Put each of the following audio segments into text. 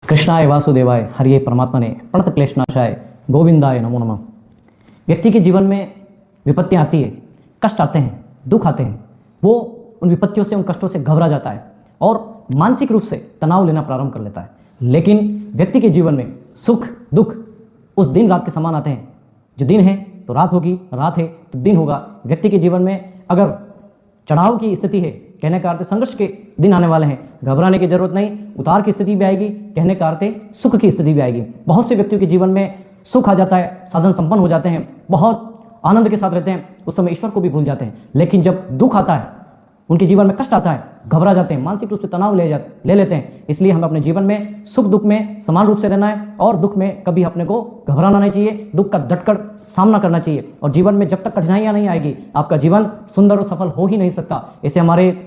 कृष्णाय वासुदेवाय हरिये परमात्मा ने प्रणत क्लेशनाशाय गोविंदाय नमो नमः। व्यक्ति के जीवन में विपत्तियाँ आती है, कष्ट आते हैं, दुख आते हैं, वो उन विपत्तियों से, उन कष्टों से घबरा जाता है और मानसिक रूप से तनाव लेना प्रारंभ कर लेता है। लेकिन व्यक्ति के जीवन में सुख दुख उस दिन रात के समान आते हैं। जो दिन है तो रात होगी, रात है तो दिन होगा। व्यक्ति के जीवन में अगर चढ़ाव की स्थिति है, कहने का अर्थ संघर्ष के दिन आने वाले हैं, घबराने की जरूरत नहीं। उतार की स्थिति भी आएगी, कहने का अर्थ सुख की स्थिति भी आएगी। बहुत से व्यक्तियों के जीवन में सुख आ जाता है, साधन संपन्न हो जाते हैं, बहुत आनंद के साथ रहते हैं, उस समय ईश्वर को भी भूल जाते हैं। लेकिन जब दुख आता है, उनके जीवन में कष्ट आता है, घबरा जाते हैं, मानसिक रूप से तनाव ले लेते हैं। इसलिए हमें अपने जीवन में सुख दुख में समान रूप से रहना है और दुख में कभी अपने को घबराना नहीं चाहिए, दुख का डटकर सामना करना चाहिए। और जीवन में जब तक कठिनाइयां नहीं आएगी, आपका जीवन सुंदर और सफल हो ही नहीं सकता। ऐसे हमारे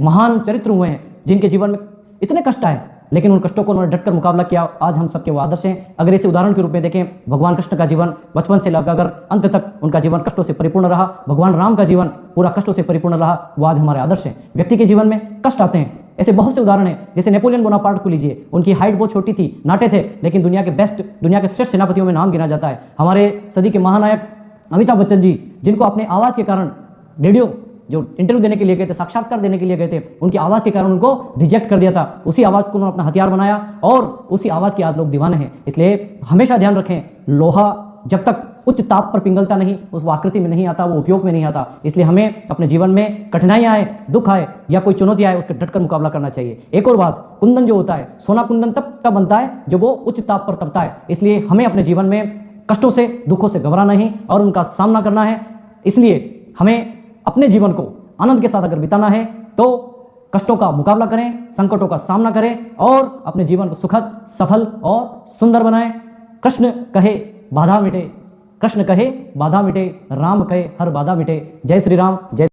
महान चरित्र हुए हैं जिनके जीवन में इतने कष्ट आए, लेकिन उन कष्टों को उन्होंने डटकर मुकाबला किया। आज हम सबके वो आदर्श हैं। अगर इसे उदाहरण के रूप में देखें, भगवान कृष्ण का जीवन बचपन से लगाकर अंत तक उनका जीवन कष्टों से परिपूर्ण रहा। भगवान राम का जीवन पूरा कष्टों से परिपूर्ण रहा। वो आज हमारे आदर्श हैं। व्यक्ति के जीवन में कष्ट आते हैं, ऐसे बहुत से उदाहरण हैं। जैसे नेपोलियन बोनापार्ट को लीजिए, उनकी हाइट बहुत छोटी थी, नाटे थे, लेकिन दुनिया के श्रेष्ठ सेनापतियों में नाम गिना जाता है। हमारे सदी के महानायक अमिताभ बच्चन जी, जिनको अपने आवाज़ के कारण रेडियो जो इंटरव्यू देने के लिए गए थे, साक्षात्कार देने के लिए गए थे, उनकी आवाज़ के कारण उनको रिजेक्ट कर दिया था। उसी आवाज़ को उन्होंने अपना हथियार बनाया और उसी आवाज़ के आज लोग दीवाने हैं। इसलिए हमेशा ध्यान रखें, लोहा जब तक उच्च ताप पर पिघलता नहीं, उस आकृति में नहीं आता, वो उपयोग में नहीं आता। इसलिए हमें अपने जीवन में कठिनाइयाँ आए, दुख आए या कोई चुनौती आए, उसका डटकर मुकाबला करना चाहिए। एक और बात, कुंदन जो होता है, सोना कुंदन तब बनता है जब वो उच्च ताप पर तपता है। इसलिए हमें अपने जीवन में कष्टों से, दुखों से घबराना नहीं और उनका सामना करना है। इसलिए हमें अपने जीवन को आनंद के साथ अगर बिताना है तो कष्टों का मुकाबला करें, संकटों का सामना करें और अपने जीवन को सुखद, सफल और सुंदर बनाएं। कृष्ण कहे बाधा मिटे, कृष्ण कहे बाधा मिटे, राम कहे हर बाधा मिटे। जय श्री राम, जय